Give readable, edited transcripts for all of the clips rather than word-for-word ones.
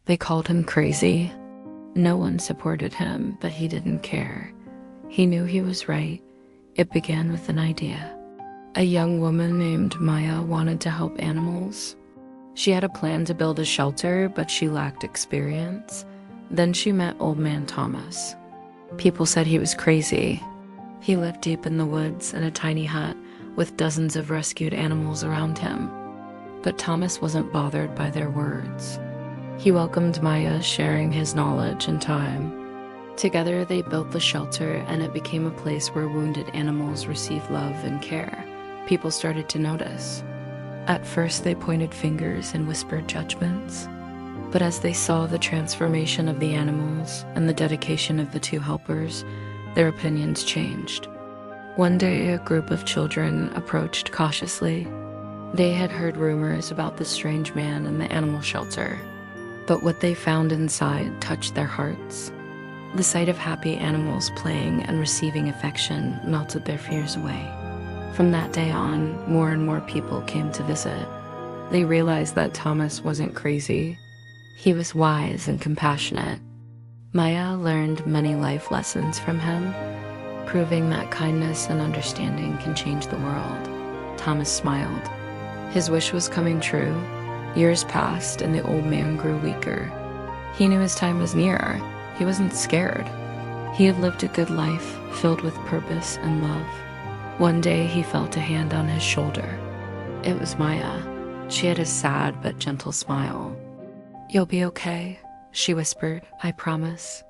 They called him crazy. No one supported him, but he didn't care. He knew he was right. It began with an idea. A young woman named Maya wanted to help animals. She had a plan to build a shelter, but she lacked experience. Then she met Old Man Thomas. People said he was crazy. He lived deep in the woods in a tiny hut with dozens of rescued animals around him. But Thomas wasn't bothered by their words. He welcomed Maya, sharing his knowledge and time. Together they built the shelter, and it became a place where wounded animals received love and care. People started to notice. At first they pointed fingers and whispered judgments. But as they saw the transformation of the animals and the dedication of the two helpers, their opinions changed. One day, a group of children approached cautiously. They had heard rumors about the strange man in the animal shelter, but what they found inside touched their hearts. The sight of happy animals playing and receiving affection melted their fears away. From that day on, more and more people came to visit. They realized that Thomas wasn't crazy. He was wise and compassionate. Maya learned many life lessons from him, proving that kindness and understanding can change the world. Thomas smiled. His wish was coming true. Years passed, and the old man grew weaker. He knew his time was near. He wasn't scared. He had lived a good life, filled with purpose and love. One day, he felt a hand on his shoulder. It was Maya. She had a sad but gentle smile. "You'll be okay," she whispered. "I promise."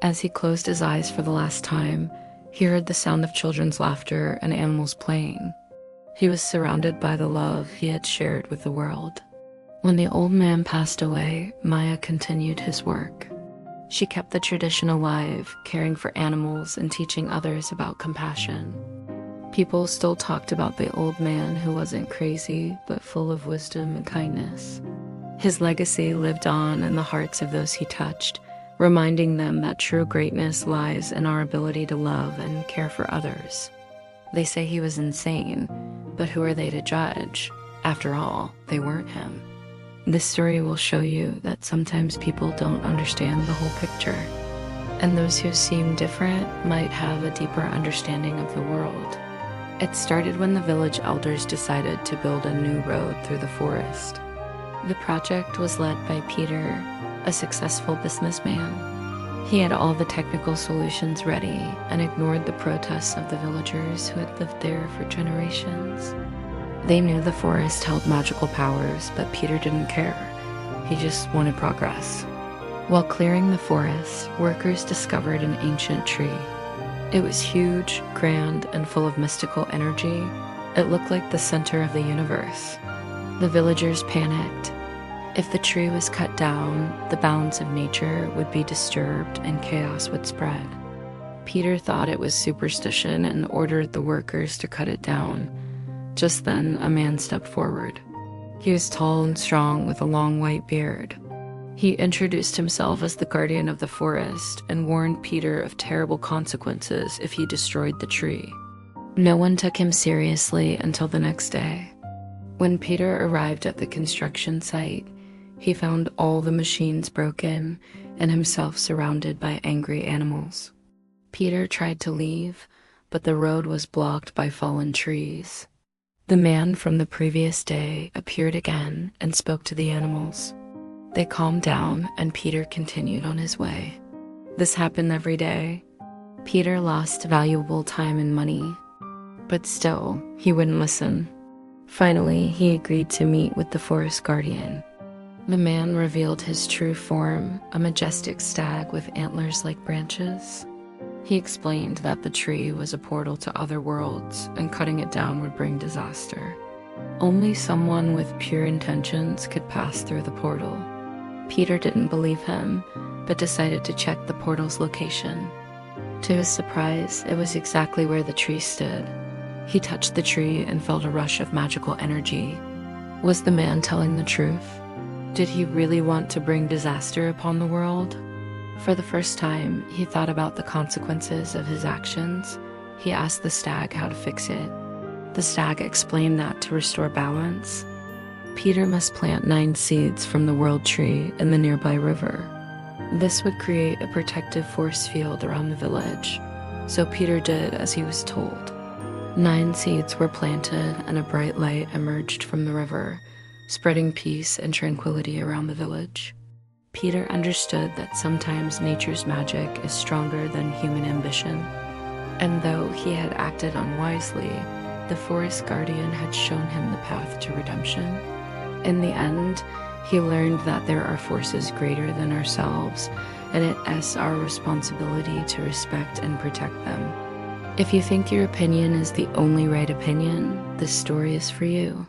As he closed his eyes for the last time, he heard the sound of children's laughter and animals playing. He was surrounded by the love he had shared with the world. When the old man passed away, Maya continued his work. She kept the tradition alive, caring for animals and teaching others about compassion. People still talked about the old man who wasn't crazy, but full of wisdom and kindness. His legacy lived on in the hearts of those he touched, reminding them that true greatness lies in our ability to love and care for others. They say he was insane, but who are they to judge? After all, they weren't him. This story will show you that sometimes people don't understand the whole picture, and those who seem different might have a deeper understanding of the world. It started when the village elders decided to build a new road through the forest. The project was led by Peter, a successful businessman. He had all the technical solutions ready and ignored the protests of the villagers who had lived there for generations. They knew the forest held magical powers, but Peter didn't care. He just wanted progress. While clearing the forest, workers discovered an ancient tree. It was huge, grand, and full of mystical energy. It looked like the center of the universe. The villagers panicked. If the tree was cut down, the balance of nature would be disturbed and chaos would spread. Peter thought it was superstition and ordered the workers to cut it down. Just then, a man stepped forward. He was tall and strong with a long white beard. He introduced himself as the guardian of the forest and warned Peter of terrible consequences if he destroyed the tree. No one took him seriously until the next day. When Peter arrived at the construction site, he found all the machines broken and himself surrounded by angry animals. Peter tried to leave, but the road was blocked by fallen trees. The man from the previous day appeared again and spoke to the animals. They calmed down, and Peter continued on his way. This happened every day. Peter lost valuable time and money, but still, he wouldn't listen. Finally, he agreed to meet with the forest guardian. The man revealed his true form, a majestic stag with antlers like branches. He explained that the tree was a portal to other worlds, and cutting it down would bring disaster. Only someone with pure intentions could pass through the portal. Peter didn't believe him, but decided to check the portal's location. To his surprise, it was exactly where the tree stood. He touched the tree and felt a rush of magical energy. Was the man telling the truth? Did he really want to bring disaster upon the world? For the first time, he thought about the consequences of his actions. He asked the stag how to fix it. The stag explained that to restore balance, Peter must plant 9 seeds from the world tree in the nearby river. This would create a protective force field around the village, so Peter did as he was told. 9 seeds were planted and a bright light emerged from the river, spreading peace and tranquility around the village. Peter understood that sometimes nature's magic is stronger than human ambition, and though he had acted unwisely, the forest guardian had shown him the path to redemption. In the end, he learned that there are forces greater than ourselves, and it is our responsibility to respect and protect them. If you think your opinion is the only right opinion, this story is for you.